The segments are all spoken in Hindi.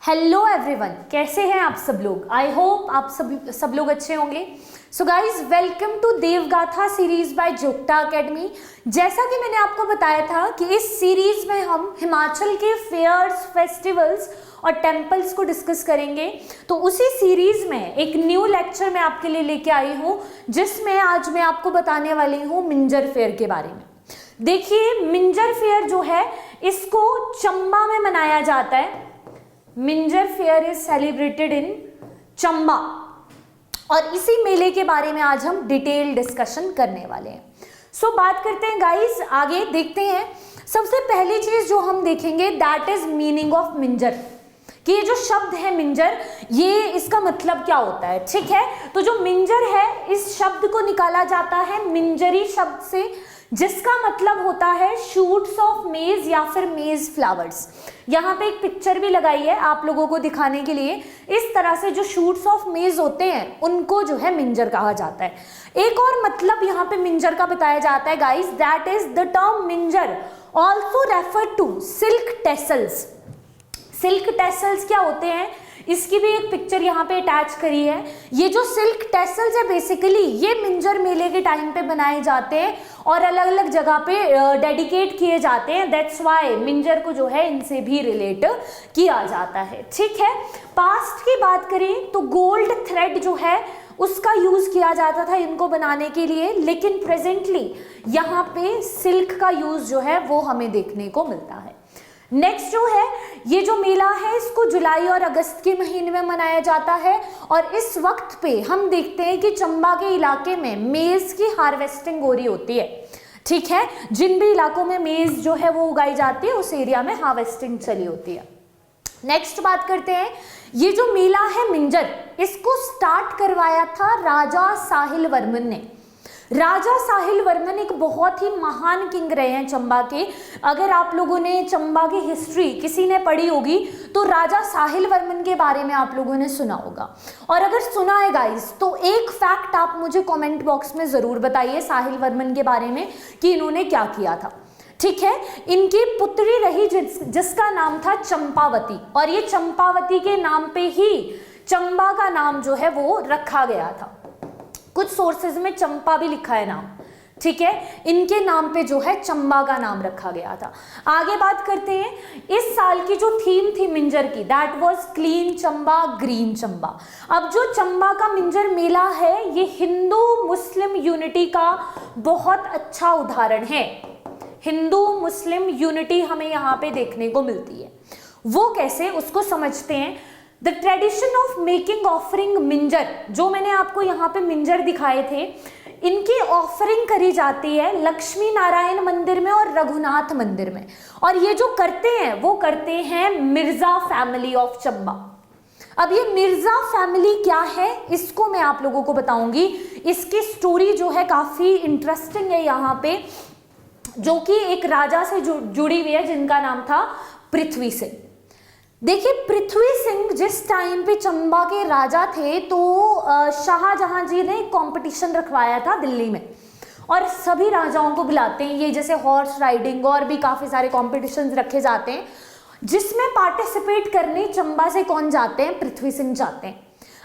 हेलो एवरीवन, कैसे हैं आप सब लोग। आई होप आप सब लोग अच्छे होंगे। So guys, welcome to Devgatha series by जोगटा एकेडमी। जैसा कि मैंने आपको बताया था कि इस सीरीज में हम हिमाचल के फेयर्स, फेस्टिवल्स और टेम्पल्स को डिस्कस करेंगे। तो उसी सीरीज में एक न्यू लेक्चर मैं आपके लिए लेके आई हूँ, जिसमें आज मैं आपको बताने वाली हूँ मिंजर फेयर के बारे में। देखिए, मिंजर फेयर जो है इसको चंबा में मनाया जाता है। Minjar fair is celebrated in Chamba और इसी मेले के बारे में आज हम डिटेल डिस्कशन करने वाले हैं। सो बात करते हैं गाइस, आगे देखते हैं। सबसे पहली चीज जो हम देखेंगे that is meaning of Minjar, कि ये जो शब्द है मिंजर, ये इसका मतलब क्या होता है। ठीक है, तो जो मिंजर है इस शब्द को निकाला जाता है मिंजरी शब्द से, जिसका मतलब होता है शूट्स ऑफ मेज या फिर मेज फ्लावर्स। यहाँ पे एक पिक्चर भी लगाई है आप लोगों को दिखाने के लिए। इस तरह से जो शूट्स ऑफ मेज होते हैं उनको जो है मिंजर कहा जाता है। एक और मतलब यहाँ पे मिंजर का बताया जाता है guys, that is the term Minjar also refer to silk tassels. Silk tassels क्या होते हैं, इसकी भी एक पिक्चर यहाँ पे अटैच करी है। ये जो सिल्क टेसल्स है बेसिकली ये मिंजर मेले के टाइम पे बनाए जाते हैं और अलग अलग जगह पे डेडिकेट किए जाते हैं। दैट्स वाई मिंजर को जो है इनसे भी रिलेट किया जाता है। ठीक है, पास्ट की बात करें तो गोल्ड थ्रेड जो है उसका यूज किया जाता था इनको बनाने के लिए, लेकिन प्रेजेंटली यहाँ पे सिल्क का यूज जो है वो हमें देखने को मिलता है। नेक्स्ट जो है, ये जो मेला है इसको जुलाई और अगस्त के महीने में मनाया जाता है और इस वक्त पे हम देखते हैं कि चंबा के इलाके में मेज की हार्वेस्टिंग हो रही होती है। ठीक है, जिन भी इलाकों में मेज जो है वो उगाई जाती है उस एरिया में हार्वेस्टिंग चली होती है। नेक्स्ट बात करते हैं, ये जो मेला है मिंजर, इसको स्टार्ट करवाया था राजा साहिल वर्मन ने। राजा साहिल वर्मन एक बहुत ही महान किंग रहे हैं चंबा के। अगर आप लोगों ने चंबा की हिस्ट्री किसी ने पढ़ी होगी तो राजा साहिल वर्मन के बारे में आप लोगों ने सुना होगा। और अगर सुना है गाइस तो एक फैक्ट आप मुझे कमेंट बॉक्स में ज़रूर बताइए साहिल वर्मन के बारे में कि इन्होंने क्या किया था। ठीक है, इनकी पुत्री रही जिसका नाम था चंपावती, और ये चंपावती के नाम पे ही चंबा का नाम जो है वो रखा गया था। कुछ सोर्सेज में चंपा भी लिखा है नाम। ठीक है, इनके नाम पे जो है चंबा का नाम रखा गया था। आगे बात करते हैं, इस साल की जो थीम थी मिंजर की that was clean Chamba, green Chamba. अब जो चंबा का मिंजर मेला है ये हिंदू मुस्लिम यूनिटी का बहुत अच्छा उदाहरण है। हिंदू मुस्लिम यूनिटी हमें यहाँ पे देखने को मिलती है। वो कैसे, उसको समझते हैं। The tradition of making offering Minjar, जो मैंने आपको यहाँ पे मिंजर दिखाए थे, इनकी ऑफरिंग करी जाती है लक्ष्मी नारायण मंदिर में और रघुनाथ मंदिर में। और ये जो करते हैं वो करते हैं मिर्जा फैमिली ऑफ चंबा। अब ये मिर्जा फैमिली क्या है इसको मैं आप लोगों को बताऊंगी। इसकी स्टोरी जो है काफ़ी इंटरेस्टिंग है यहाँ पे, जो कि एक राजा से जुड़ी हुई है जिनका नाम था पृथ्वी सिंह। देखिए, पृथ्वी सिंह जिस टाइम पे चंबा के राजा थे तो शाहजहां जी ने कंपटीशन रखवाया था दिल्ली में और सभी राजाओं को बुलाते हैं। ये जैसे हॉर्स राइडिंग और भी काफ़ी सारे कॉम्पिटिशन्स रखे जाते हैं, जिसमें पार्टिसिपेट करने चंबा से कौन जाते हैं, पृथ्वी सिंह जाते हैं।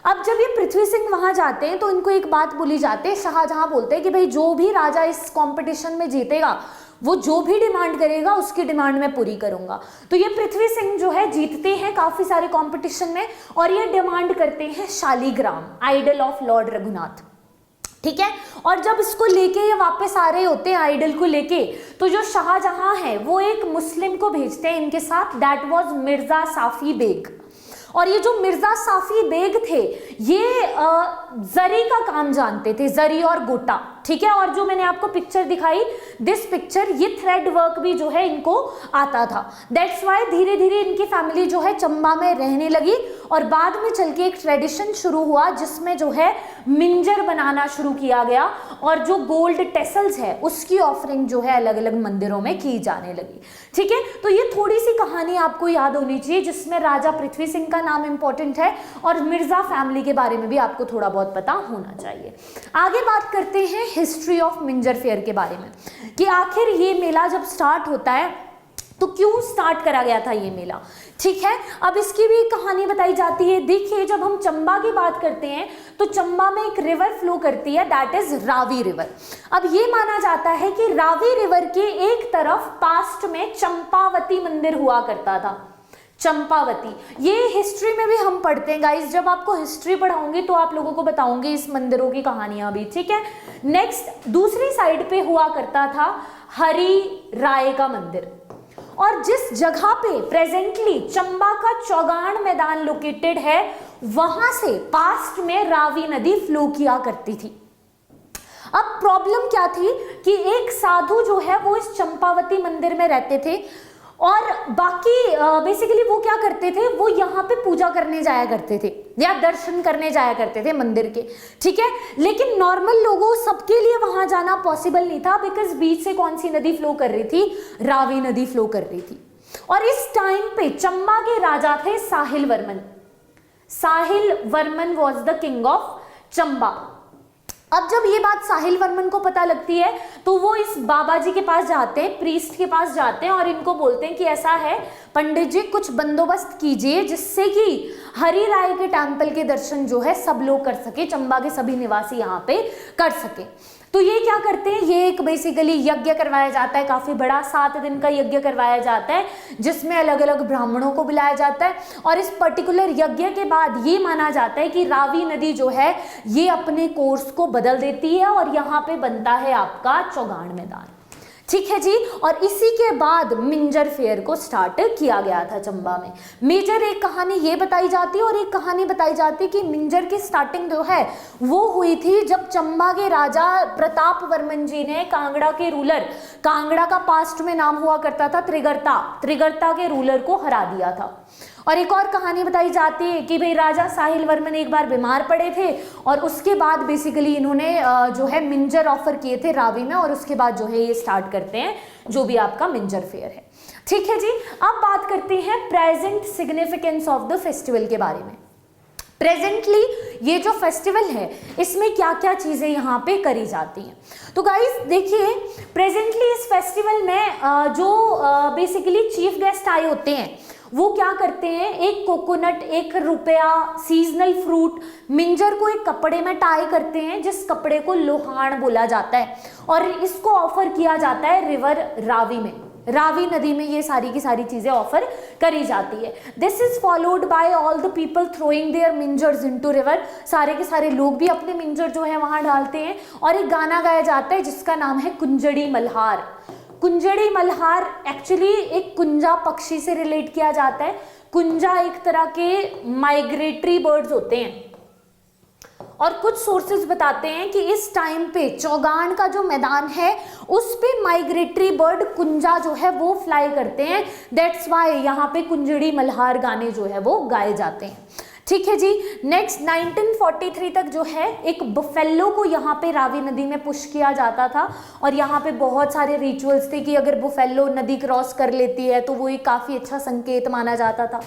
अब जब ये पृथ्वी सिंह वहाँ जाते हैं तो इनको एक बात बोली जाती है, शाहजहां बोलते हैं कि भाई जो भी राजा इस कॉम्पिटिशन में जीतेगा वो जो भी डिमांड करेगा उसकी डिमांड मैं पूरी करूंगा। तो ये पृथ्वी सिंह जो है जीतते हैं काफ़ी सारे कंपटीशन में और ये डिमांड करते हैं Shaligram, idol of lord Raghunath. ठीक है, और जब इसको लेके ये वापस आ रहे होते हैं आइडल को लेके, तो जो शाहजहां है वो एक मुस्लिम को भेजते हैं इनके साथ, दैट वाज मिर्जा साफी बेग। और ये जो मिर्जा साफी बेग थे ये जरी का काम जानते थे, जरी और गोटा। ठीक है, और जो मैंने आपको पिक्चर दिखाई, दिस पिक्चर, ये थ्रेड वर्क भी जो है इनको आता था। दैट्स वाई धीरे धीरे इनकी फैमिली जो है चंबा में रहने लगी और बाद में चल के एक ट्रेडिशन शुरू हुआ जिसमें जो है मिंजर बनाना शुरू किया गया और जो गोल्ड टेसल्स है उसकी ऑफरिंग जो है अलग अलग मंदिरों में की जाने लगी। ठीक है, तो ये थोड़ी सी कहानी आपको याद होनी चाहिए जिसमें राजा पृथ्वी सिंह का नाम इंपॉर्टेंट है और मिर्जा फैमिली के बारे में भी आपको थोड़ा बहुत पता होना चाहिए। आगे बात करते हैं हिस्ट्री ऑफ मिंजर फेयर के बारे में, कि आखिर ये मेला जब स्टार्ट होता है तो क्यों स्टार्ट करा गया था ये मेला, ठीक है। अब इसकी भी एक कहानी बताई जाती है। देखिए, जब हम चंबा की बात करते हैं तो चंबा में एक रिवर फ्लो करती है, दैट इज रावी रिवर। अब ये माना जाता है कि रावी रिवर के एक तरफ पास्ट में चंपावती मंदिर हुआ करता था। चंपावती, ये हिस्ट्री में भी हम पढ़ते हैं गाइस, जब आपको हिस्ट्री पढ़ाऊंगी तो आप लोगों को बताऊंगी इस मंदिरों की कहानियां भी, ठीक है। नेक्स्ट, दूसरी साइड पे हुआ करता था हरि राय का मंदिर, और जिस जगह पे प्रेजेंटली चंबा का चौगान मैदान लोकेटेड है, वहां से पास्ट में रावी नदी फ्लो किया करती थी। अब प्रॉब्लम क्या थी कि एक साधु जो है वो इस चंपावती मंदिर में रहते थे, और बाकी बेसिकली वो क्या करते थे, वो यहाँ पे पूजा करने जाया करते थे या दर्शन करने जाया करते थे मंदिर के, ठीक है। लेकिन नॉर्मल लोगों सबके लिए वहां जाना पॉसिबल नहीं था, बिकॉज बीच से कौन सी नदी फ्लो कर रही थी, रावी नदी फ्लो कर रही थी। और इस टाइम पे चंबा के राजा थे Sahil Varman. Sahil Varman was the king of Chamba. अब जब ये बात साहिल वर्मन को पता लगती है तो वो इस बाबा जी के पास जाते हैं, प्रीस्ट के पास जाते हैं, और इनको बोलते हैं कि ऐसा है पंडित जी, कुछ बंदोबस्त कीजिए जिससे कि हरि राय के टेम्पल के दर्शन जो है सब लोग कर सके, चंबा के सभी निवासी यहाँ पे कर सके। तो ये क्या करते हैं, ये एक बेसिकली यज्ञ करवाया जाता है, काफी बड़ा 7 दिन का यज्ञ करवाया जाता है, जिसमें अलग अलग ब्राह्मणों को बुलाया जाता है। और इस पर्टिकुलर यज्ञ के बाद ये माना जाता है कि रावी नदी जो है ये अपने कोर्स को बदल देती है और यहाँ पे बनता है आपका चौगान मैदान, ठीक है जी। और इसी के बाद मिंजर फेयर को स्टार्ट किया गया था चंबा में। मेजर एक कहानी ये बताई जाती है, और एक कहानी बताई जाती है कि मिंजर की स्टार्टिंग जो है वो हुई थी जब चंबा के राजा प्रताप वर्मन जी ने कांगड़ा के रूलर, कांगड़ा का पास्ट में नाम हुआ करता था त्रिगर्ता के रूलर को हरा दिया था। और एक और कहानी बताई जाती है कि भाई राजा साहिल वर्मन एक बार बीमार पड़े थे, और उसके बाद बेसिकली इन्होंने जो है मिंजर ऑफर किए थे रावी में, और उसके बाद जो है ये स्टार्ट करते हैं जो भी आपका मिंजर फेयर है, ठीक है जी। अब बात करते हैं present significance of the festival के बारे में। प्रेजेंटली ये जो फेस्टिवल है इसमें क्या क्या चीजें यहाँ पे करी जाती हैं। तो गाइस देखिए, प्रेजेंटली इस फेस्टिवल में जो बेसिकली चीफ गेस्ट आए होते हैं वो क्या करते हैं, एक कोकोनट, 1 रुपया, सीजनल फ्रूट, मिंजर को एक कपड़े में टाई करते हैं जिस कपड़े को लोहान बोला जाता है, और इसको ऑफर किया जाता है रिवर रावी में, रावी नदी में ये सारी की सारी चीजें ऑफर करी जाती है। This is followed by all the people throwing their minjars into river, सारे के सारे लोग भी अपने मिंजर जो है वहां डालते हैं, और एक गाना गाया जाता है जिसका नाम है कुंजड़ी मल्हार। कुंजड़ी मल्हार एक्चुअली एक कुंजा पक्षी से रिलेट किया जाता है। कुंजा एक तरह के माइग्रेटरी बर्ड्स होते हैं, और कुछ सोर्सेज बताते हैं कि इस टाइम पे चौगान का जो मैदान है उस पे माइग्रेटरी बर्ड कुंजा जो है वो फ्लाई करते हैं, दैट्स वाई यहाँ पे कुंजड़ी मल्हार गाने जो है वो गाए जाते हैं, ठीक है जी। नेक्स्ट 1943 तक जो है एक बुफेलो को यहाँ पे रावी नदी में पुश किया जाता था, और यहाँ पे बहुत सारे रिचुअल्स थे कि अगर बुफेलो नदी क्रॉस कर लेती है तो वो एक काफ़ी अच्छा संकेत माना जाता था।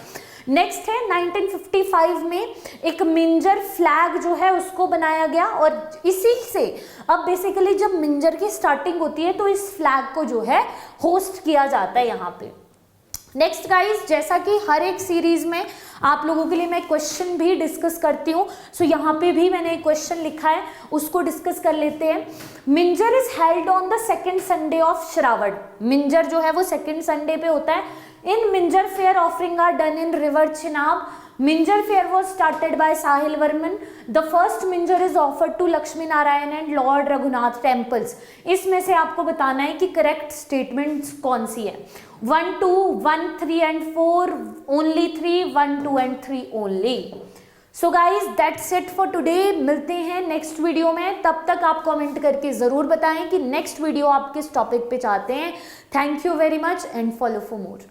नेक्स्ट है 1955 में एक मिंजर फ्लैग जो है उसको बनाया गया, और इसी से अब बेसिकली जब मिंजर की स्टार्टिंग होती है तो इस फ्लैग को जो है होस्ट किया जाता है यहाँ पे। नेक्स्ट गाइज, जैसा कि हर एक सीरीज में आप लोगों के लिए मैं क्वेश्चन भी डिस्कस करती हूँ, सो यहाँ पे भी मैंने एक क्वेश्चन लिखा है, उसको डिस्कस कर लेते हैं। Minjar is held on the second Sunday of Shravan. Minjar जो है वो सेकेंड संडे पे होता है। In Minjar fair offering are done in river Chenab. Minjar fair was started by Sahil Varman. The first Minjar is offered to Lakshmi Narayan and Lord Raghunath temples. इसमें से आपको बताना है कि करेक्ट स्टेटमेंट्स कौन सी है। 1, 2, 1, 3 and 4, only 3, 1, 2 and 3 only. So guys, that's it for today. मिलते हैं नेक्स्ट वीडियो में, तब तक आप कमेंट करके ज़रूर बताएं कि नेक्स्ट वीडियो आप किस टॉपिक पे चाहते हैं। Thank you very much and follow for more.